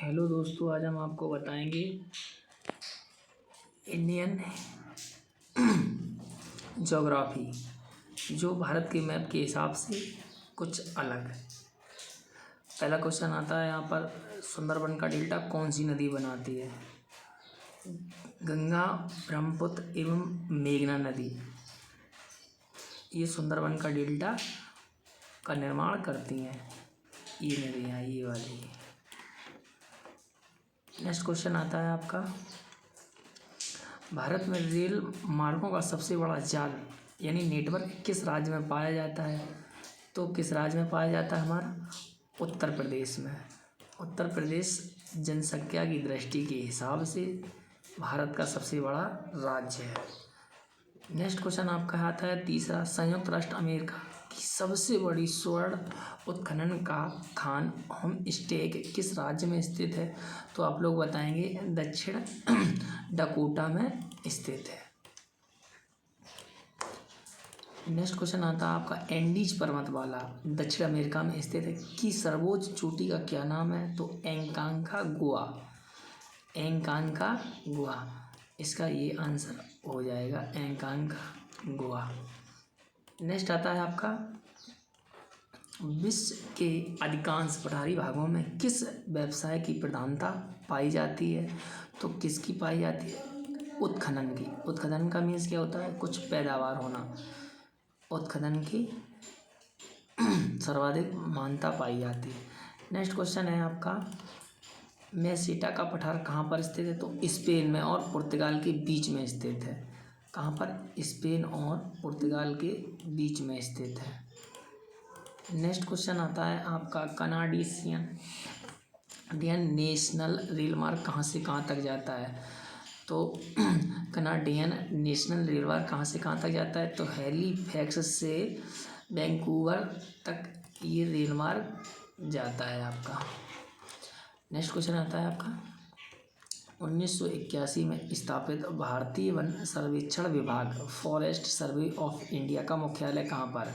Hello दोस्तों, आज हम आपको बताएंगे इंडियन ज्योग्राफी जो भारत के मैप के हिसाब से कुछ अलग। पहला क्वेश्चन आता है यहाँ पर, सुंदरबन का डेल्टा कौन सी नदी बनाती है? गंगा, ब्रह्मपुत्र एवं मेघना नदी ये सुंदरबन का डेल्टा का निर्माण करती हैं। ये नदियाँ ये वाली। नेक्स्ट क्वेश्चन आता है आपका, भारत में रेल मार्गों का सबसे बड़ा जाल यानी नेटवर्क किस राज्य में पाया जाता है? तो किस राज्य में पाया जाता है? हमारा उत्तर प्रदेश में। उत्तर प्रदेश जनसंख्या की दृष्टि के हिसाब से भारत का सबसे बड़ा राज्य है। नेक्स्ट क्वेश्चन आपका आता है तीसरा, संयुक्त राष्ट्र अमेरिका की सबसे बड़ी स्वर्ण उत्खनन का खान होम स्टेक किस राज्य में स्थित है? तो आप लोग बताएंगे दक्षिण डकोटा में स्थित है। नेक्स्ट क्वेश्चन आता है आपका, एंडीज पर्वतमाला दक्षिण अमेरिका में स्थित है की सर्वोच्च चोटी का क्या नाम है? तो एंकांकागुआ। एंकांकागुआ इसका ये आंसर हो जाएगा, एंकांकागुआ। नेक्स्ट आता है आपका, विश्व के अधिकांश पठारी भागों में किस व्यवसाय की प्रधानता पाई जाती है? तो किसकी पाई जाती है? उत्खनन की। उत्खनन का मीन्स क्या होता है? कुछ पैदावार होना। उत्खनन की सर्वाधिक मान्यता पाई जाती है। नेक्स्ट क्वेश्चन है आपका, मेसिटा का पठार कहाँ पर स्थित है? तो स्पेन में और पुर्तगाल के बीच में स्थित है। कहाँ पर? स्पेन और पुर्तगाल के बीच में स्थित है। नेक्स्ट क्वेश्चन आता है आपका, कनाडियन नेशनल रेल मार्ग कहाँ से कहाँ तक जाता है? तो कनाडियन नेशनल रेल मार्ग कहाँ से कहाँ तक जाता है? तो हैलीफैक्स से वैंकूवर तक ये रेल मार्ग जाता है आपका। नेक्स्ट क्वेश्चन आता है आपका, 1981 में स्थापित भारतीय वन सर्वेक्षण विभाग फॉरेस्ट सर्वे ऑफ इंडिया का मुख्यालय कहाँ पर?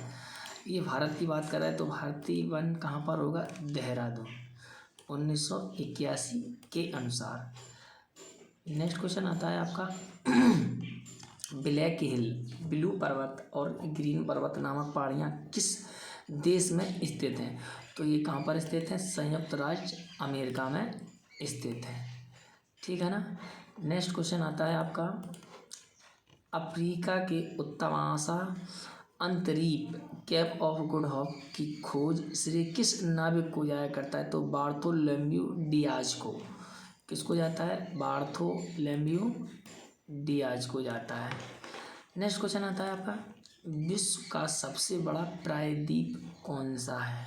ये भारत की बात कर रहा है तो भारतीय वन कहाँ पर होगा? देहरादून। 1981 के अनुसार। नेक्स्ट क्वेश्चन आता है आपका, ब्लैक हिल, ब्लू पर्वत और ग्रीन पर्वत नामक पहाड़ियाँ किस देश में स्थित हैं? तो ये कहाँ पर स्थित है? संयुक्त राज्य अमेरिका में स्थित है। ठीक है ना। नेक्स्ट क्वेश्चन आता है आपका, अफ्रीका के उत्तमाशा अंतरीप केप ऑफ गुड होप की खोज श्रेय किस नाविक को जाया करता है? तो बार्थोलोम्यू डियाज को। किसको जाता है? बार्थोलोम्यू डियाज को जाता है। नेक्स्ट क्वेश्चन आता है आपका, विश्व का सबसे बड़ा प्रायद्वीप कौन सा है?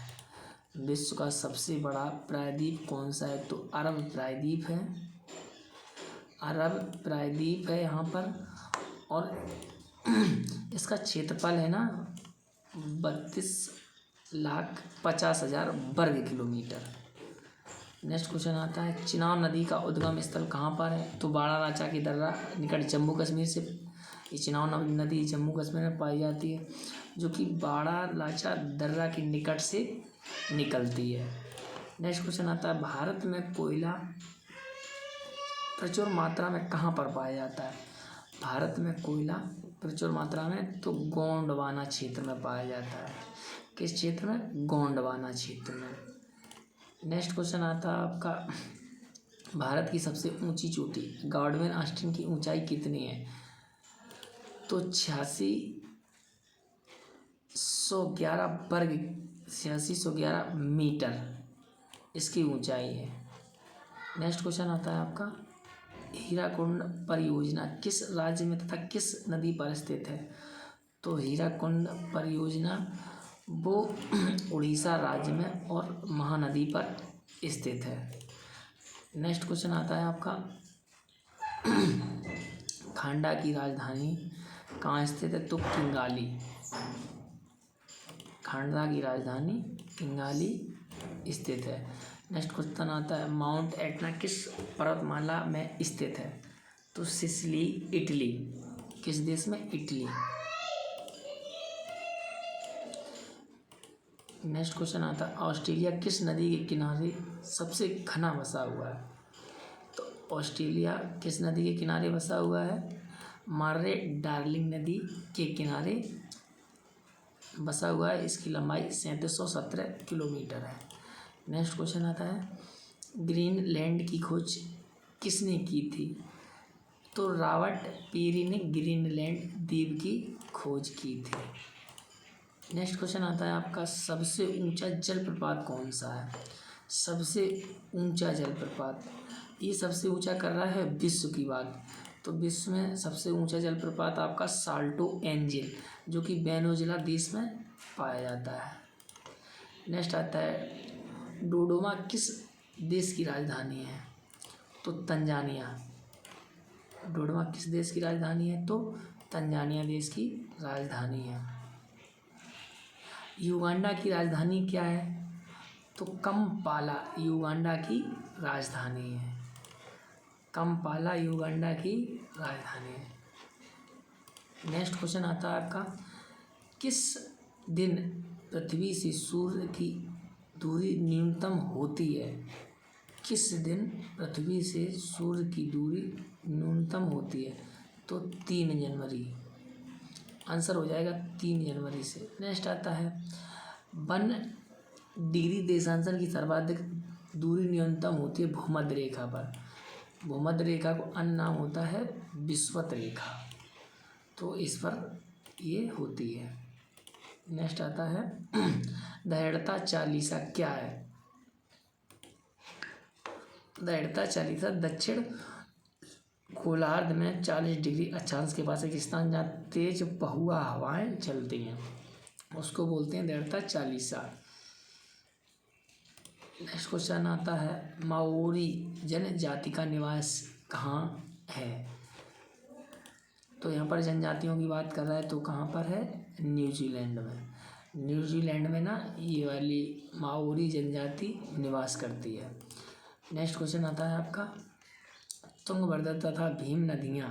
विश्व का सबसे बड़ा प्रायद्वीप कौन सा है? तो अरब प्रायद्वीप है। अरब प्रायद्वीप है यहाँ पर, और इसका क्षेत्रफल है ना 32,50,000 वर्ग किलोमीटर। नेक्स्ट क्वेश्चन आता है, चिनाब नदी का उद्गम स्थल कहाँ पर है? तो बाड़ा लाचा की दर्रा निकट जम्मू कश्मीर से। ये चिनाब नदी जम्मू कश्मीर में पाई जाती है, जो कि बाड़ा लाचा दर्रा के निकट से निकलती है। नेक्स्ट क्वेश्चन आता है, भारत में कोयला प्रचुर मात्रा में कहाँ पर पाया जाता है? भारत में कोयला प्रचुर मात्रा में तो गोंडवाना क्षेत्र में पाया जाता है। किस क्षेत्र में? गोंडवाना क्षेत्र में। नेक्स्ट क्वेश्चन आता है आपका, भारत की सबसे ऊंची चोटी गॉडविन ऑस्टिन की ऊंचाई कितनी है? तो 8611 मीटर इसकी ऊंचाई है। नेक्स्ट क्वेश्चन आता है आपका, हीराकुंड परियोजना किस राज्य में तथा किस नदी पर स्थित है? तो हीराकुंड परियोजना वो उड़ीसा राज्य में और महानदी पर स्थित है। नेक्स्ट क्वेश्चन आता है आपका, खांडा की राजधानी कहाँ स्थित है? तो किंगाली। खांडा की राजधानी किंगाली स्थित है। नेक्स्ट क्वेश्चन आता है, माउंट एटना किस पर्वतमाला में स्थित है? तो सिसिली, इटली। किस देश में? इटली। नेक्स्ट क्वेश्चन आता है ऑस्ट्रेलिया किस नदी के किनारे सबसे घना बसा हुआ है? तो ऑस्ट्रेलिया किस नदी के किनारे बसा हुआ है? मार्रे डार्लिंग नदी के किनारे बसा हुआ है। इसकी लंबाई 3717 किलोमीटर है। नेक्स्ट क्वेश्चन आता है ग्रीनलैंड की खोज किसने की थी? तो रॉबर्ट पीरी ने ग्रीनलैंड द्वीप की खोज की थी। नेक्स्ट क्वेश्चन आता है आपका सबसे ऊंचा जलप्रपात कौन सा है? सबसे ऊंचा जलप्रपात, ये सबसे ऊंचा कर रहा है विश्व की बात, तो विश्व में सबसे ऊंचा जलप्रपात आपका साल्टो एंजिल जो कि वेनेजुएला देश में पाया जाता है। नेक्स्ट आता है डोडोमा किस देश की राजधानी है? तो तंजानिया। डोडोमा किस देश की राजधानी है? तो तंजानिया देश की राजधानी है। युगांडा की राजधानी क्या है? तो कंपाला युगांडा की राजधानी है। कंपाला युगांडा की राजधानी है। नेक्स्ट क्वेश्चन आता है आपका किस दिन पृथ्वी से सूर्य की दूरी न्यूनतम होती है? किस दिन पृथ्वी से सूर्य की दूरी न्यूनतम होती है? तो 3 जनवरी। आंसर हो जाएगा 3 जनवरी से। नेक्स्ट आता है 1 डिग्री देशांतर की सर्वाधिक दूरी न्यूनतम होती है भूमध्य रेखा पर। भूमध्य रेखा को अन्य नाम होता है विषुवत रेखा, तो इस पर ये होती है। नेक्स्ट आता है दृढ़ता चालीसा क्या है? दृढ़ता चालीसा दक्षिण गोलार्ध में 40 डिग्री अक्षांश के पास एक स्थान जहाँ तेज बहुआ हवाएं चलती हैं, उसको बोलते हैं दृढ़ता चालीसा। नेक्स्ट क्वेश्चन आता है माओरी जनजाति का निवास कहाँ है? तो यहाँ पर जनजातियों की बात कर रहा है, तो कहाँ पर है? न्यूजीलैंड में। न्यूजीलैंड में ना ये वाली माओरी जनजाति निवास करती है। नेक्स्ट क्वेश्चन आता है आपका तुंगभद्रा तथा भीम नदियाँ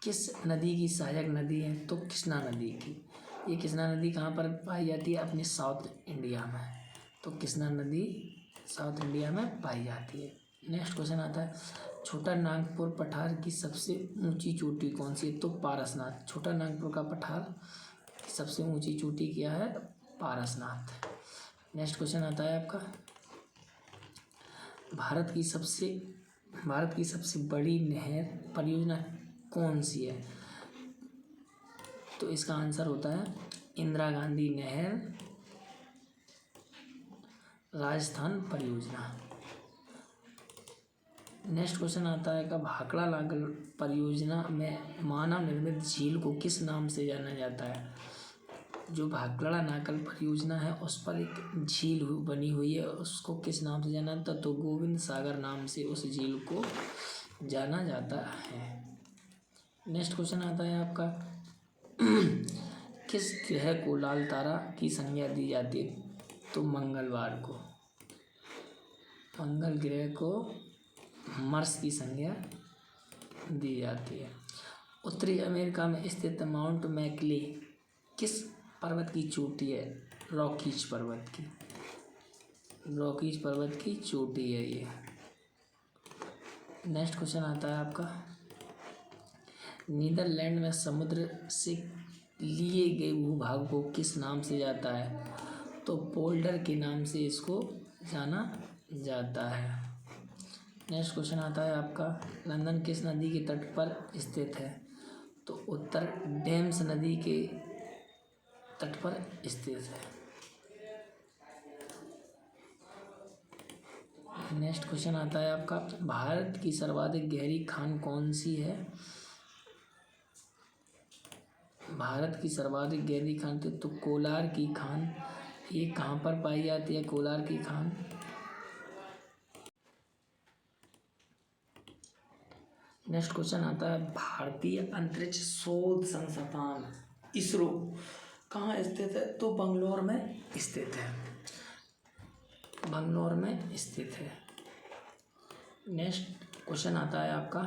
किस नदी की सहायक नदी है? तो कृष्णा नदी की। ये कृष्णा नदी कहाँ पर पाई जाती है? अपने साउथ इंडिया में। तो कृष्णा नदी साउथ इंडिया में पाई जाती है। नेक्स्ट क्वेश्चन आता है छोटा नागपुर पठार की सबसे ऊंची चोटी कौन सी है? तो पारसनाथ। छोटा नागपुर का पठार की सबसे ऊंची चोटी क्या है? पारसनाथ। नेक्स्ट क्वेश्चन आता है आपका भारत की सबसे बड़ी नहर परियोजना कौन सी है? तो इसका आंसर होता है इंदिरा गांधी नहर राजस्थान परियोजना। नेक्स्ट क्वेश्चन आता है का भाखड़ा नागल परियोजना में मानव निर्मित झील को किस नाम से जाना जाता है? जो भाखड़ा नागल परियोजना है उस पर एक झील बनी हुई है, उसको किस नाम से जाना जाता है? तो गोविंद सागर नाम से उस झील को जाना जाता है। नेक्स्ट क्वेश्चन आता है आपका किस ग्रह को लाल तारा की संज्ञा दी जाती है? तो मंगलवार को। मंगल ग्रह को मार्स की संज्ञा दी जाती है। उत्तरी अमेरिका में स्थित माउंट मैकले किस पर्वत की चोटी है? रॉकीज पर्वत की। रॉकीज पर्वत की चोटी है ये। नेक्स्ट क्वेश्चन आता है आपका नीदरलैंड में समुद्र से लिए गए भूभाग को किस नाम से जाता है? तो पोल्डर के नाम से इसको जाना जाता है। नेक्स्ट क्वेश्चन आता है आपका लंदन किस नदी के तट पर स्थित है? तो उत्तर टेम्स नदी के तट पर स्थित है। नेक्स्ट क्वेश्चन आता है आपका भारत की सर्वाधिक गहरी खान कौन सी है? भारत की सर्वाधिक गहरी खान तो कोलार की खान। ये कहाँ पर पाई जाती है कोलार की खान? नेक्स्ट क्वेश्चन आता है भारतीय अंतरिक्ष शोध संस्थान इसरो कहाँ स्थित है? तो बंगलौर में स्थित है। बंगलौर में स्थित है। नेक्स्ट क्वेश्चन आता है आपका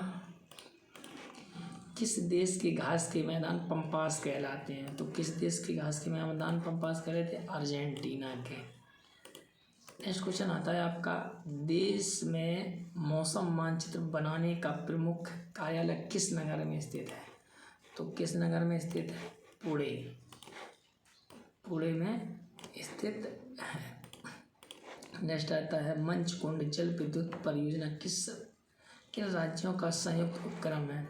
किस देश के घास के मैदान पंपास कहलाते हैं? तो किस देश के घास के मैदान पंपास कह रहे थे? अर्जेंटीना के। नेक्स्ट क्वेश्चन आता है आपका, देश में मौसम मानचित्र बनाने का प्रमुख कार्यालय किस नगर में स्थित है? तो किस नगर में स्थित है? पुणे। पुणे में स्थित है। नेक्स्ट आता है, मंचकुंड जल विद्युत परियोजना किन राज्यों का संयुक्त उपक्रम है?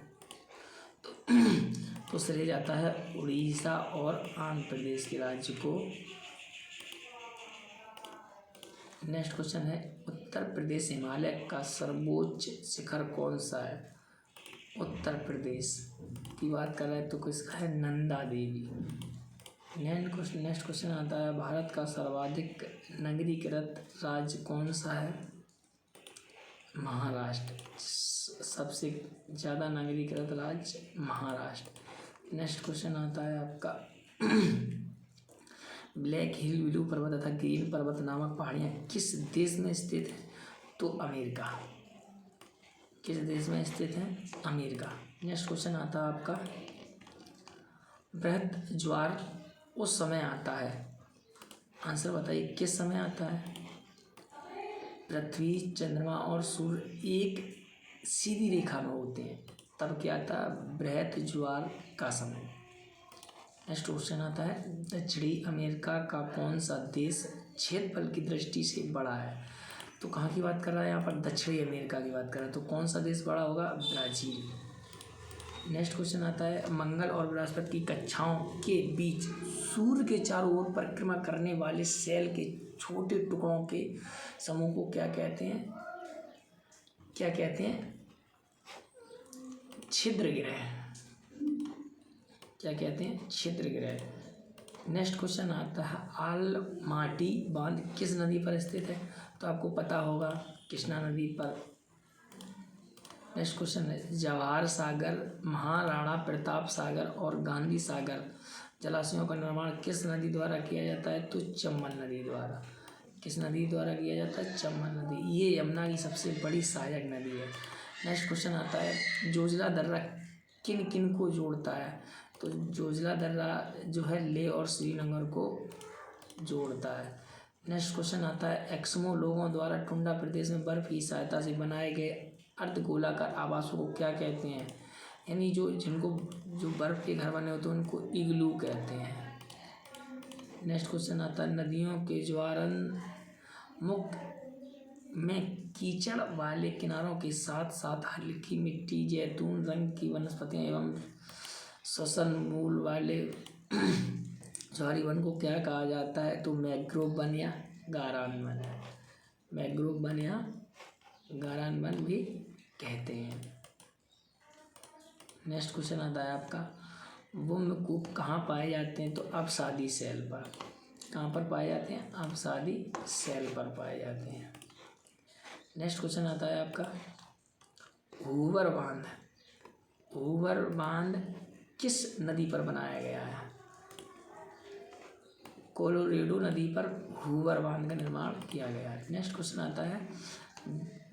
तो श्रेय जाता है उड़ीसा और आंध्र प्रदेश के राज्य को। नेक्स्ट क्वेश्चन है, उत्तर प्रदेश हिमालय का सर्वोच्च शिखर कौन सा है? उत्तर प्रदेश की बात कर रहे हैं तो किसका है? नंदा देवी। नेक्स्ट क्वेश्चन आता है, भारत का सर्वाधिक नगरीकृत राज्य कौन सा है? महाराष्ट्र। सबसे ज़्यादा नगरीकृत राज्य महाराष्ट्र। नेक्स्ट क्वेश्चन आता है आपका, ब्लैक हिल ब्लू पर्वत तथा ग्रीन पर्वत नामक पहाड़ियाँ किस देश में स्थित है? तो अमेरिका। किस देश में स्थित है? अमेरिका। नेक्स्ट क्वेश्चन आता है आपका, बृहद ज्वार उस समय आता है, आंसर बताइए किस समय आता है? पृथ्वी, चंद्रमा और सूर्य एक सीधी रेखा में होते हैं, तब क्या आता है? बृहद ज्वार का समय। नेक्स्ट क्वेश्चन आता है, दक्षिणी अमेरिका का कौन सा देश क्षेत्रफल की दृष्टि से बड़ा है? तो कहाँ की बात कर रहा है यहाँ पर? दक्षिणी अमेरिका की बात कर रहा है। तो कौन सा देश बड़ा होगा? ब्राज़ील। नेक्स्ट क्वेश्चन आता है, मंगल और बृहस्पति की कक्षाओं के बीच सूर्य के चारों ओर परिक्रमा करने वाले सेल के छोटे टुकड़ों के समूह को क्या कहते हैं? क्या कहते हैं? छिद्र ग्रह। क्या कहते हैं? छिद्र ग्रह। नेक्स्ट क्वेश्चन आता है, आलमाटी बांध किस नदी पर स्थित है? तो आपको पता होगा, कृष्णा नदी पर। नेक्स्ट क्वेश्चन है, जवाहर सागर, महाराणा प्रताप सागर और गांधी सागर जलाशयों का निर्माण किस नदी द्वारा किया जाता है? तो चंबल नदी द्वारा। किस नदी द्वारा किया जाता है? चंबल नदी। ये यमुना की सबसे बड़ी सहायक नदी है। नेक्स्ट क्वेश्चन आता है, जोजिला दर्रा किन किन को जोड़ता है? तो जोजिला दर्रा जो है लेह और श्रीनगर को जोड़ता है। नेक्स्ट क्वेश्चन आता है, एक्समो लोगों द्वारा टुंडा प्रदेश में बर्फ की सहायता से बनाए गए अर्धगोलाकार आवासों को क्या कहते हैं? यानी जो बर्फ के घर बने होते हैं उनको इग्लू कहते हैं। नेक्स्ट क्वेश्चन आता है, नदियों के ज्वारन मुख में कीचड़ वाले किनारों के साथ साथ हल्की मिट्टी, जैतून रंग की वनस्पतियां एवं श्वसन मूल वाले ज्वारी वन को क्या कहा जाता है? तो मैंग्रोव वन या गारान वन। मैंग्रोव वन या गारान वन भी कहते हैं। नेक्स्ट क्वेश्चन आता है आपका, ब्रह्मकूप कहाँ पाए जाते हैं? तो अवसादी सेल पर। कहाँ पर पाए जाते हैं? अवसादी सेल पर पाए जाते हैं। नेक्स्ट क्वेश्चन आता है आपका, हूवर बांध। हूवर बांध किस नदी पर बनाया गया है? कोलोरेडो नदी पर हूवर बांध का निर्माण किया गया है। नेक्स्ट क्वेश्चन आता है,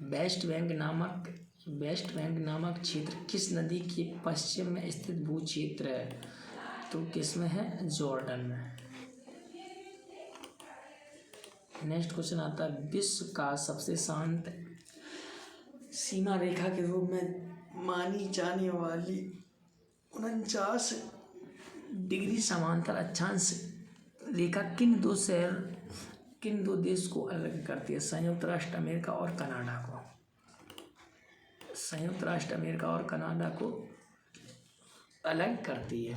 वेस्ट बैंक नामक क्षेत्र किस नदी के पश्चिम में स्थित भू क्षेत्र है? तो किस में है? जॉर्डन में। नेक्स्ट क्वेश्चन आता है, विश्व का सबसे शांत सीमा रेखा के रूप में मानी जाने वाली 49 डिग्री समांतर अक्षांश रेखा किन दो देश को अलग करती है? संयुक्त राष्ट्र अमेरिका और कनाडा को। संयुक्त राष्ट्र अमेरिका और कनाडा को अलग करती है।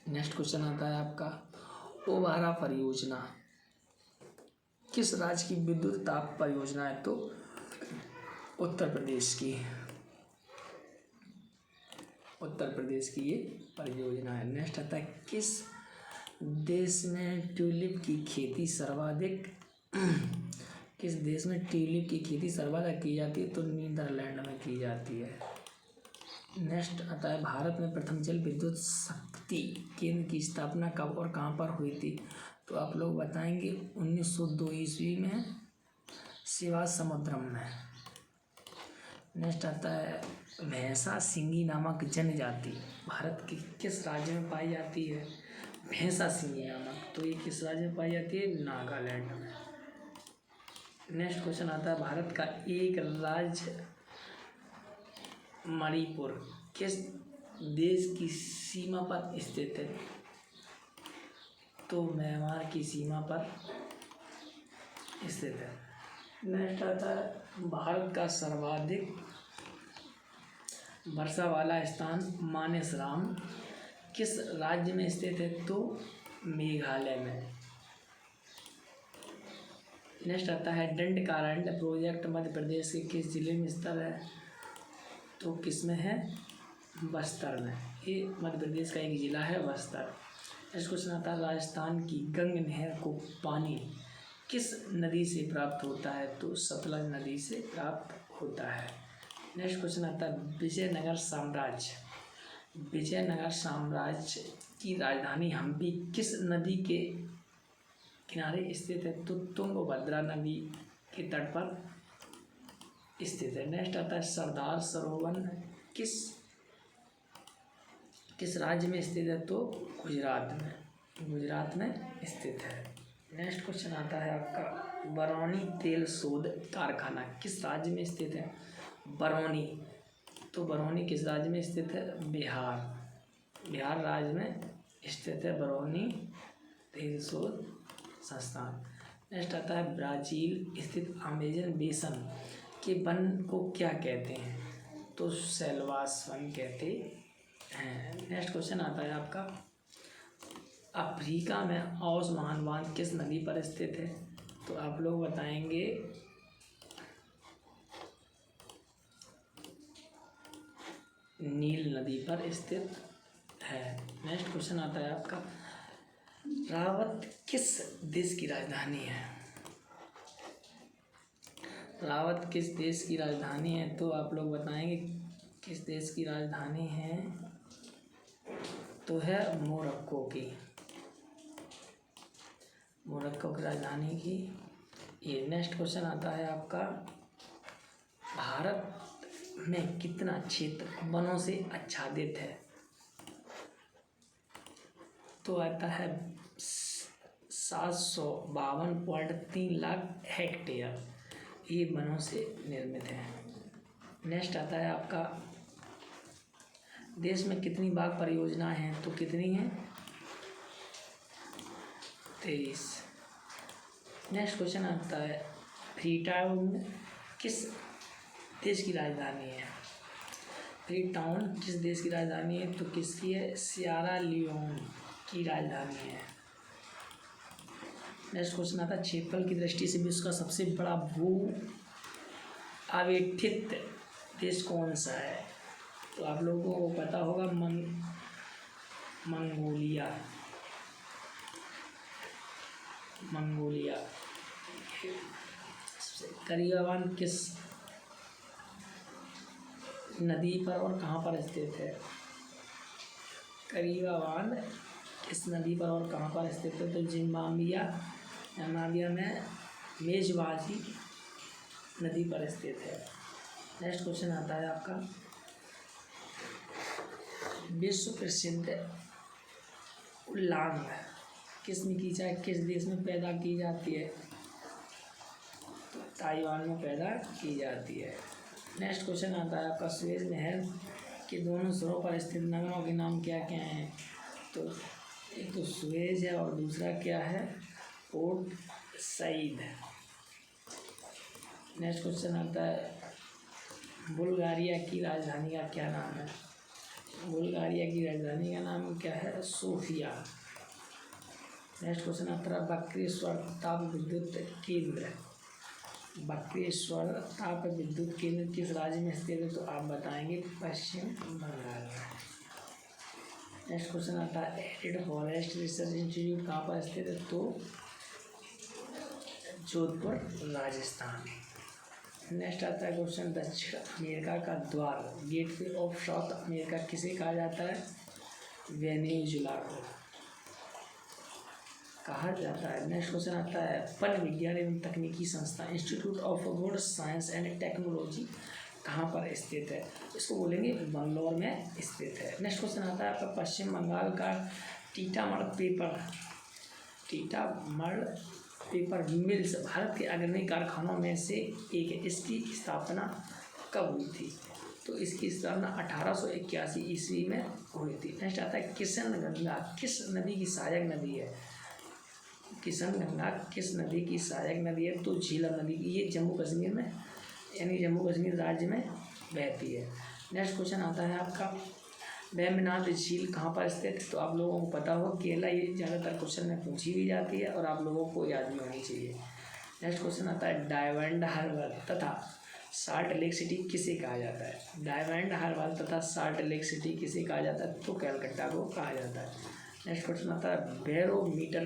नेक्स्ट क्वेश्चन आता है आपका, ओबारा परियोजना किस राज्य की विद्युत ताप परियोजना है? तो उत्तर प्रदेश की। उत्तर प्रदेश की ये परियोजना है। नेक्स्ट आता है, किस देश में ट्यूलिप की खेती सर्वाधिक की जाती है? तो नीदरलैंड में की जाती है। नेक्स्ट आता है, भारत में प्रथम जल विद्युत शक्ति केंद्र की स्थापना कब और कहाँ पर हुई थी? तो आप लोग बताएंगे 1902 ईस्वी में शिवासमुद्रम में। नेक्स्ट आता है भैंसा सिंगी नामक जनजाति भारत के किस राज्य में पाई जाती है? भैंसा सिंगी नामक, तो ये किस राज्य में पाई जाती है? नागालैंड में। नेक्स्ट क्वेश्चन आता है भारत का एक राज्य मणिपुर किस देश की सीमा पर स्थित है? तो म्यांमार की सीमा पर स्थित है। नेक्स्ट आता है भारत का सर्वाधिक वर्षा वाला स्थान मानेसराम किस राज्य में स्थित है? तो मेघालय में। नेक्स्ट आता है दंडकारण्य प्रोजेक्ट मध्य प्रदेश के किस जिले में स्थित है? तो किस में है? बस्तर में। ये मध्य प्रदेश का एक जिला है बस्तर। नेक्स्ट क्वेश्चन आता है राजस्थान की गंग नहर को पानी किस नदी से प्राप्त होता है? तो सतलज नदी से प्राप्त होता है। नेक्स्ट क्वेश्चन आता है विजयनगर साम्राज्य की राजधानी हम्पी किस नदी के किनारे स्थित है? तो तुंगभद्रा नदी के तट पर स्थित है। नेक्स्ट आता है सरदार सरोवर किस राज्य में स्थित है? तो गुजरात में स्थित है। नेक्स्ट क्वेश्चन आता है आपका बरौनी तेल शोध कारखाना किस राज्य में स्थित है? बरौनी, तो बरौनी किस राज्य में स्थित है? बिहार राज्य में स्थित है बरौनी तेल शोध संस्थान। नेक्स्ट आता है ब्राज़ील स्थित अमेज़न बेसन के वन को क्या कहते हैं? तो सेल्वास वन कहते हैं। नेक्स्ट क्वेश्चन आता है आपका अफ्रीका में औस महान बांध किस नदी पर स्थित है? तो आप लोग बताएंगे नील नदी पर स्थित है। नेक्स्ट क्वेश्चन आता है आपका रावत किस देश की राजधानी है? रावत किस देश की राजधानी है? तो आप लोग बताएंगे किस देश की राजधानी है? तो है मोरक्को की राजधानी की ये। नेक्स्ट क्वेश्चन आता है आपका भारत में कितना क्षेत्र वनों से आच्छादित है? तो आता है 752.3 लाख हेक्टेयर, ये वनों से निर्मित है। नेक्स्ट आता है आपका देश में कितनी बाघ परियोजनाएं हैं? तो कितनी हैं? 23। नेक्स्ट क्वेश्चन आता है फ्रीटाउन किस देश की राजधानी है? फ्रीटाउन किस देश की राजधानी है? तो किसकी है? सियरा लियोन की राजधानी है। नेक्स्ट क्वेश्चन आता है क्षेत्रफल की दृष्टि से विश्व का सबसे बड़ा भू आवेठित देश कौन सा है? तो आप लोगों को पता होगा मंगोलिया। करिंगा बांध किस नदी पर और कहाँ पर स्थित है? करिंगा बांध किस नदी पर और कहाँ पर स्थित है? तो जिम्बाब्वे में मेजबाजी नदी पर स्थित है। नेक्स्ट क्वेश्चन आता है आपका विश्व प्रसिद्ध उलांग किस्म की चाय किस देश में पैदा की जाती है? तो ताइवान में पैदा की जाती है। नेक्स्ट क्वेश्चन आता है आपका सुएज नहर के दोनों सिरों पर स्थित नगरों के नाम क्या क्या हैं? तो एक तो सुएज है और दूसरा क्या है? Port Said. नेक्स्ट क्वेश्चन आता है बुल्गारिया की राजधानी का क्या नाम है? बुल्गारिया की राजधानी का नाम क्या है? सोफिया। नेक्स्ट क्वेश्चन आता है बक्रेश्वर ताप विद्युत केंद्र किस राज्य में स्थित है? तो आप बताएंगे पश्चिम बंगाल में। नेक्स्ट क्वेश्चन आता है एरिड फॉरेस्ट रिसर्च इंस्टीट्यूट कहाँ पर स्थित है? तो जोधपुर राजस्थान। नेक्स्ट आता है क्वेश्चन दक्षिण अमेरिका का द्वार गेटवे ऑफ साउथ अमेरिका किसे कहा जाता है? वेनेजुला को कहा जाता है। नेक्स्ट क्वेश्चन आता है वन विज्ञान एवं तकनीकी संस्था institute of would science and technology कहाँ पर स्थित है? इसको बोलेंगे बंगलौर में स्थित है। नेक्स्ट क्वेश्चन आता है आपका पश्चिम बंगाल का टीटामढ़ पेपर मिल्स भारत के अग्रणी कारखानों में से एक है। इसकी स्थापना कब हुई थी? तो इसकी स्थापना 1881 ईस्वी में हुई थी। नेक्स्ट आता है किशन गंगा किस नदी की सहायक नदी है? किशन गंगा किस नदी की सहायक नदी है? तो झीलम नदी की। ये जम्मू कश्मीर में यानी जम्मू कश्मीर राज्य में बहती है। नेक्स्ट क्वेश्चन आता है आपका वेम्बनाड झील कहाँ पर स्थित है? तो आप लोगों को पता होगा केरला, ये ज़्यादातर क्वेश्चन में पूछी भी जाती है और आप लोगों को याद भी होनी चाहिए। नेक्स्ट क्वेश्चन आता है डायमंड हार्बर तथा साल्ट लेक सिटी किसे कहा जाता है? डायमंड हार्बर तथा साल्ट लेक सिटी किसे कहा जाता है? तो कलकत्ता को कहा जाता है। नेक्स्ट क्वेश्चन आता है बैरोमीटर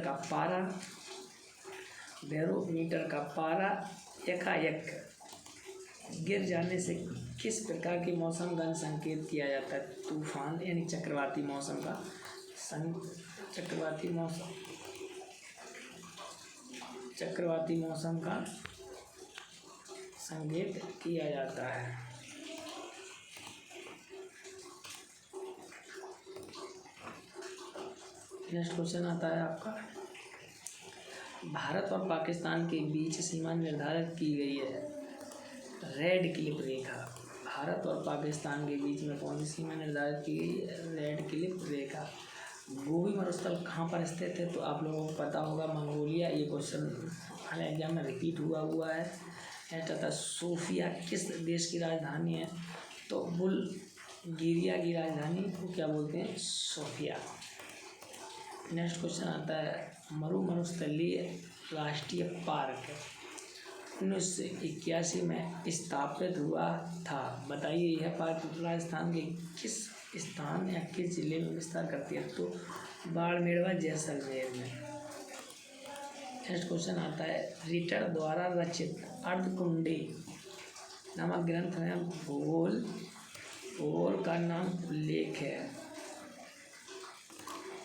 का पारा एकाएक गिर जाने से किस प्रकार के मौसम का संकेत किया जाता है? तूफान यानी चक्रवाती मौसम का संकेत किया जाता है। नेक्स्ट क्वेश्चन आता है आपका भारत और पाकिस्तान के बीच सीमा निर्धारित की गई है रेड क्लिफ रेखा। भारत और पाकिस्तान के बीच में कौन सी सीमा निर्धारित की गई है? रेड क्लिफ रेखा। गोबी मरुस्थल कहाँ पर स्थित है? तो आप लोगों को पता होगा मंगोलिया। ये क्वेश्चन हर एग्जाम में रिपीट हुआ है। नेक्स्ट आता है सोफिया किस देश की राजधानी है? तो बुल्गारिया की राजधानी को क्या बोलते हैं? सोफिया। नेक्स्ट क्वेश्चन आता है मरुस्थलीय राष्ट्रीय पार्क 1981 में स्थापित हुआ था। बताइए यह पार्क राजस्थान के किस स्थान या किस जिले में विस्तार करती है? तो बाड़मेर व जैसलमेर में। नेक्स्ट क्वेश्चन आता है रिटर द्वारा रचित अर्धकुंडी नामक ग्रंथ में भूगोल का नाम उल्लेख है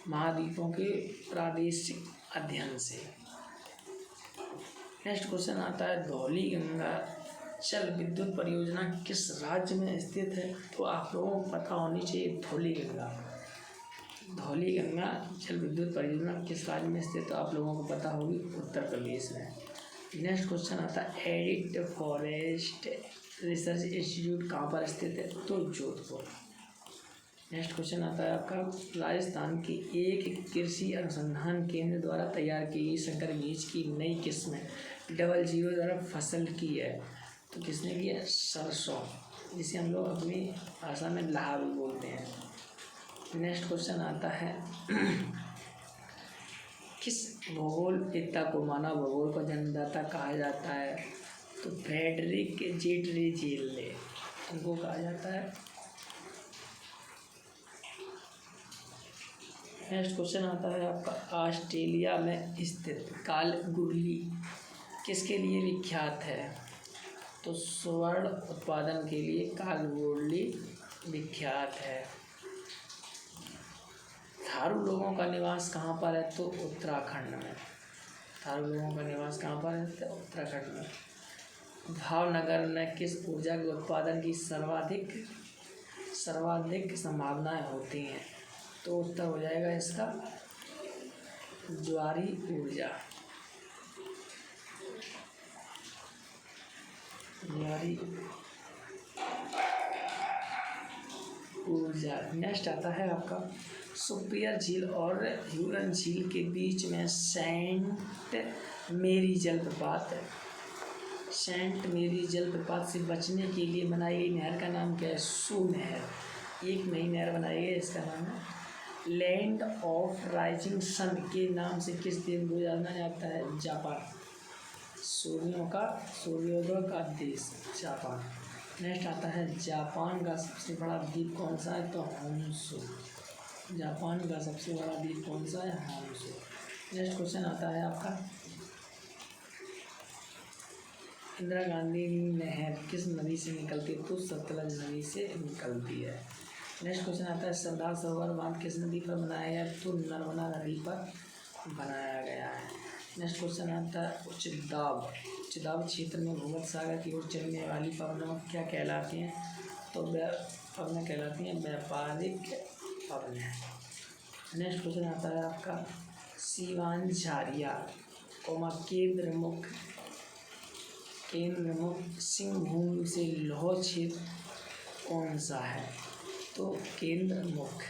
महाद्वीपों के प्रादेशिक अध्ययन से। नेक्स्ट क्वेश्चन आता है धौली गंगा जल विद्युत परियोजना किस राज्य में स्थित है? तो आप लोगों को पता होनी चाहिए धौली गंगा जल विद्युत परियोजना किस राज्य में स्थित है? तो आप लोगों को पता होगी उत्तर प्रदेश में। नेक्स्ट क्वेश्चन आता है एडिड फॉरेस्ट रिसर्च इंस्टीट्यूट कहाँ पर स्थित है? तो जोधपुर। नेक्स्ट क्वेश्चन आता है आपका राजस्थान के एक कृषि अनुसंधान केंद्र द्वारा तैयार की गई संकर बीज की नई किस्म 00 द्वारा फसल की है। तो किसने की है? सरसों, जिसे हम लोग अपनी भाषा में लाहा भी बोलते हैं। नेक्स्ट क्वेश्चन आता है किस भूगोलवेत्ता को मानव भूगोल का जन्मदाता कहा जाता है? तो फ्रेडरिक जेटरेजेले उनको कहा जाता है। नेक्स्ट क्वेश्चन आता है आपका ऑस्ट्रेलिया में स्थित कालगुरली किसके लिए विख्यात है? तो स्वर्ण उत्पादन के लिए कालगुरली विख्यात है। थारू लोगों का निवास कहाँ पर है? तो उत्तराखंड में। थारू लोगों का निवास कहाँ पर है? तो उत्तराखंड में। भावनगर में किस ऊर्जा के उत्पादन की सर्वाधिक संभावनाएं होती हैं? तो उत्तर हो जाएगा इसका ज्वारी ऊर्जा। नेक्स्ट आता है आपका सुपियर झील और ह्यूरन झील के बीच में सेंट मेरी जलप्रपात से बचने के लिए बनाई गई नहर का नाम क्या है? सू नहर। एक नई नहर बनाई है, इसका नाम है लैंड ऑफ राइजिंग सन के नाम से किस देश को जाना जाता है? जापान। सूर्योदय का देश जापान। नेक्स्ट आता है जापान का सबसे बड़ा द्वीप कौन सा है? तो होन्शू। जापान का सबसे बड़ा द्वीप कौन सा है? होन्शू। नेक्स्ट क्वेश्चन आता है आपका इंदिरा गांधी नहर किस नदी से निकलती है? तो सतलज नदी से निकलती है। नेक्स्ट क्वेश्चन आता है सरदार सरोवर बांध किस नदी पर बनाया गया? तो नर्मदा नदी पर बनाया गया है। नेक्स्ट क्वेश्चन आता है उच्च दाब क्षेत्र में भूमध्य सागर की ओर चलने वाली पवनों क्या कहलाती हैं? तो पवनें कहलाती हैं व्यापारिक पवनें। नेक्स्ट क्वेश्चन आता है आपका शिवांचार्या केंद्र मुख सिंहभूम से लौह क्षेत्र कौन सा है? तो केंद्र मुख।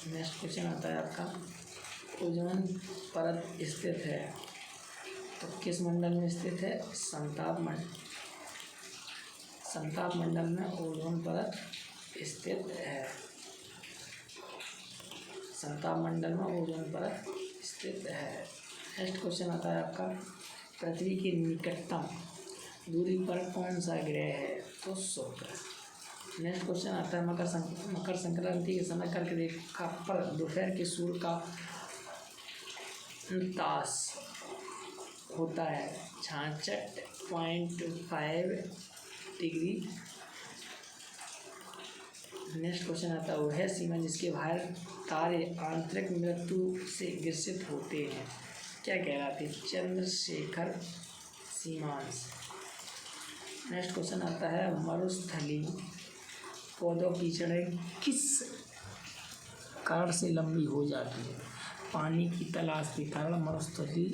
नेक्स्ट क्वेश्चन आता है आपका ओजोन परत स्थित है तो किस मंडल में स्थित है? संताप मंडल में ओजोन परत स्थित है। संताप मंडल में ओजोन परत स्थित है। नेक्स्ट क्वेश्चन आता है आपका पृथ्वी की निकटतम दूरी पर कौन सा ग्रह है? तो शुक्र। नेक्स्ट क्वेश्चन आता है मकर संक्रांति के समय कर्क रेखा पर दोपहर के सूर्य का तास होता है 66.5 डिग्री। नेक्स्ट क्वेश्चन आता है वह सीमा जिसके बाहर तारे आंतरिक मृत्यु से ग्रसित होते हैं क्या कहलाते? चंद्रशेखर सीमांश। नेक्स्ट क्वेश्चन आता है मरुस्थली पौधों की जड़ें किस कारण से लंबी हो जाती है? पानी की तलाश के कारण मरुस्थली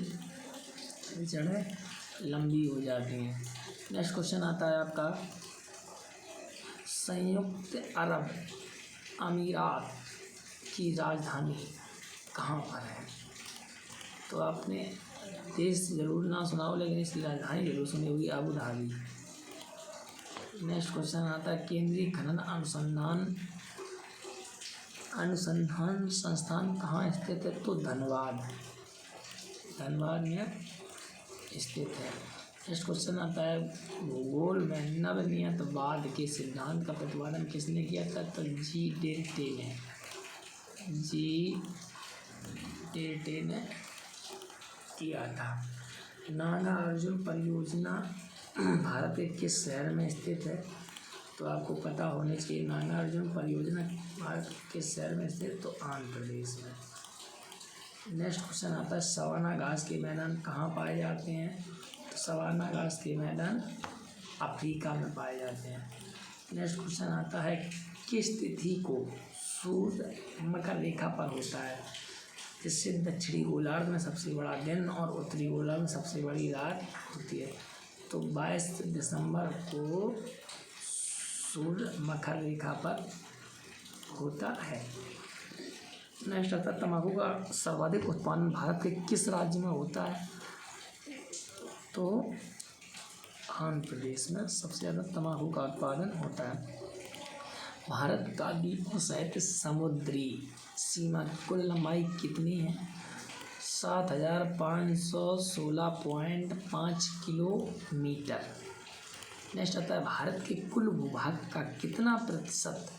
जड़ें लंबी हो जाती हैं। नेक्स्ट क्वेश्चन आता है आपका संयुक्त अरब अमीरात की राजधानी कहाँ पर है? तो आपने देश ज़रूर ना सुना हो लेकिन इसकी राजधानी जरूर सुनी होगी अबू धाबी। नेक्स्ट क्वेश्चन आता है केंद्रीय खनन अनुसंधान संस्थान कहाँ स्थित है? तो धनबाद में स्थित है। नेक्स्ट क्वेश्चन आता है भूगोल में नवनियतवाद के सिद्धांत का प्रतिपादन किसने किया था? तो जी डेल्टे ने किया था। नागार्जुन परियोजना भारत के किस शहर में स्थित है? तो आपको पता होने चाहिए नागार्जुन परियोजना भारत के किस शहर में स्थित? तो आंध्र प्रदेश में। नेक्स्ट क्वेश्चन आता है सवाना घास के मैदान कहाँ पाए जाते हैं? तो सवाना घास के मैदान अफ्रीका में पाए जाते हैं। नेक्स्ट क्वेश्चन आता है किस तिथि को सूर्य मकर रेखा पर होता है जिससे दक्षिणी गोलार्ध में सबसे बड़ा दिन और उत्तरी गोलार्ध में सबसे बड़ी रात होती है? तो 22 दिसंबर को सूर्य मकर रेखा पर होता है। नेक्स्ट आता है तंबाकू का सर्वाधिक उत्पादन भारत के किस राज्य में होता है? तो आंध्र प्रदेश में सबसे ज़्यादा तंबाकू का उत्पादन होता है। भारत का द्वीपों सहित समुद्री सीमा की कुल लंबाई कितनी है? 7516.5 किलोमीटर। नेक्स्ट आता है भारत के कुल भूभाग का कितना प्रतिशत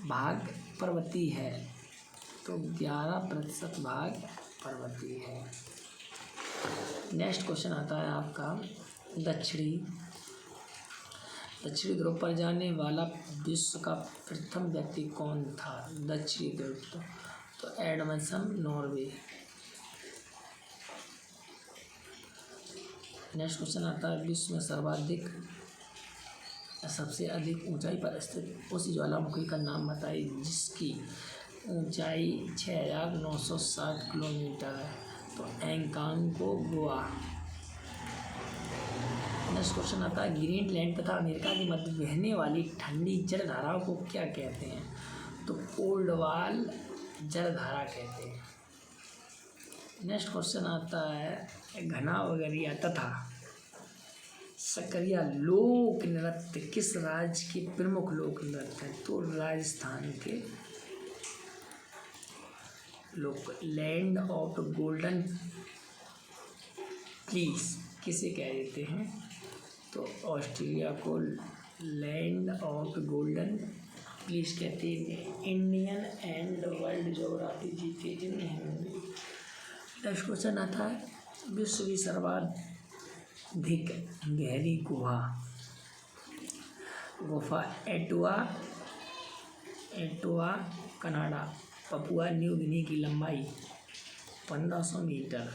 भाग पर्वतीय है? तो 11% भाग पर्वतीय है। नेक्स्ट क्वेश्चन आता है आपका दक्षिणी ध्रुव पर जाने वाला विश्व का प्रथम व्यक्ति कौन था? दक्षिणी ध्रुव तो एडमंसन नॉर्वे। नेक्स्ट क्वेश्चन आता है विश्व में सबसे अधिक ऊंचाई पर स्थित उस ज्वालामुखी का नाम बताइए जिसकी ऊंचाई 6960 किलोमीटर है? तो एंकांगुआ। नेक्स्ट क्वेश्चन आता है ग्रीनलैंड तथा अमेरिका के मध्य बहने वाली ठंडी जलधाराओं को क्या कहते हैं? तो कोल्ड वॉल जलधारा कहते हैं। नेक्स्ट क्वेश्चन आता है घना वगैरिया तथा सकरिया लोक नृत्य किस राज्य के प्रमुख लोक नृत्य हैं? तो राजस्थान के लोक। लैंड ऑफ गोल्डन प्लीज किसे कह देते हैं? तो ऑस्ट्रेलिया को लैंड ऑफ गोल्डन प्लीज कहते हैं। इंडियन एंड वर्ल्ड ज्योग्राफी जीते इन हिंदी। नेक्स्ट क्वेश्चन आता है विश्व की सर्वाधिक गहरी गुफा एटुआ कनाडा पपुआ न्यू गिनी की लंबाई 1500 मीटर।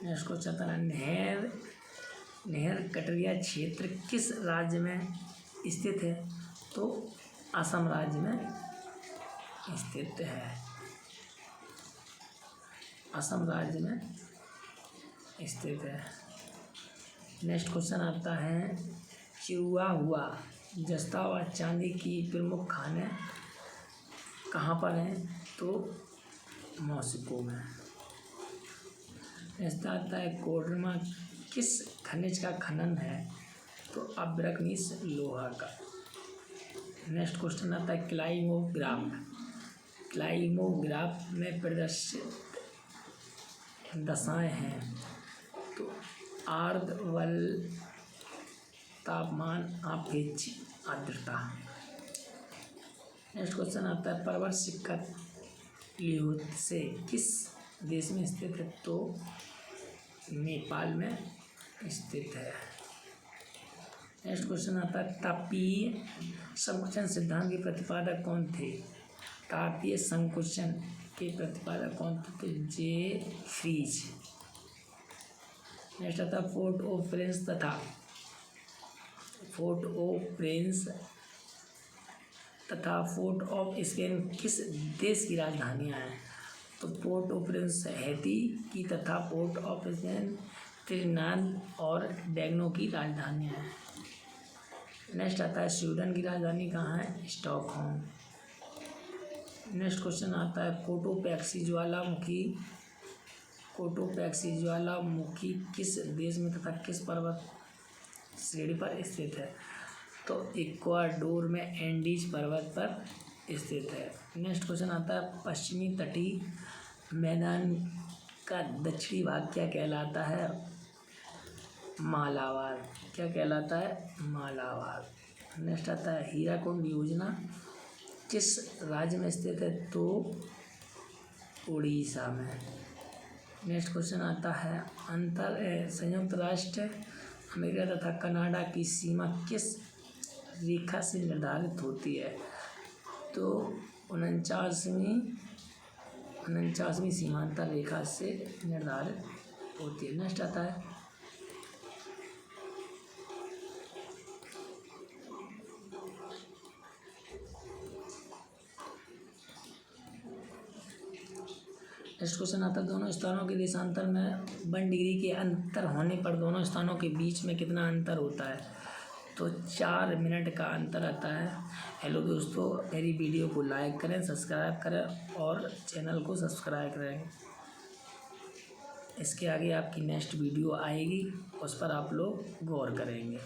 नेक्स्ट क्वेश्चन आता है नेहर कटरिया क्षेत्र किस राज्य में स्थित है? तो असम राज्य में स्थित है। असम राज्य में स्थित है। नेक्स्ट क्वेश्चन आता है चिरुआ हुआ जस्ता व चांदी की प्रमुख खाने कहाँ पर हैं? तो मॉस्को में। नेक्स्ट आता है कोडरमा किस खनिज का खनन है? तो अब्रकनीस लोहा का। नेक्स्ट क्वेश्चन आता है क्लाइमोग्राफ में प्रदर्शित दशाएं हैं। तो आर्द्रवल तापमान आपेक्षिक आर्द्रता। नेक्स्ट क्वेश्चन आता है पर्वत शिखर लियोत्से किस देश में स्थित है? तो नेपाल में स्थित है। नेक्स्ट क्वेश्चन आता है तापीय संकुचन सिद्धांत के प्रतिपादक कौन थे? तापीय संकुचन के प्रतिपादक कौन थे? तो जे फ्रीज। नेक्स्ट आता है फोर्ट ऑफ प्रिंस तथा फोर्ट ऑफ स्पेन किस देश की राजधानियाँ हैं? तो पोर्ट ऑफ प्रिंस हैती की तथा पोर्ट ऑफ स्पेन त्रिनिदाद और टोबैगो की राजधानियाँ हैं। नेक्स्ट आता है स्वीडन की राजधानी कहाँ है? स्टॉकहोम। नेक्स्ट क्वेश्चन आता है कोटोपैक्सी ज्वालामुखी किस देश में तथा किस पर्वत श्रेणी पर स्थित है? तो इक्वाडोर में एंडीज पर्वत पर स्थित है। नेक्स्ट क्वेश्चन आता है पश्चिमी तटीय मैदान का दक्षिणी भाग क्या कहलाता है? मालाबार। क्या कहलाता है? मालाबार। नेक्स्ट आता है हीराकुंड योजना किस राज्य में स्थित है? तो उड़ीसा में। नेक्स्ट क्वेश्चन आता है संयुक्त राष्ट्र अमेरिका तथा कनाडा की सीमा किस रेखा से निर्धारित होती है? तो 49वीं सीमांतर रेखा से निर्धारित होती है। नेक्स्ट आता है दोनों स्थानों के देशांतर में 1 डिग्री के अंतर होने पर दोनों स्थानों के बीच में कितना अंतर होता है? तो 4 मिनट का अंतर आता है। हेलो दोस्तों, मेरी वीडियो को लाइक करें, सब्सक्राइब करें और चैनल को सब्सक्राइब करें। इसके आगे आपकी नेक्स्ट वीडियो आएगी, उस पर आप लोग गौर करेंगे।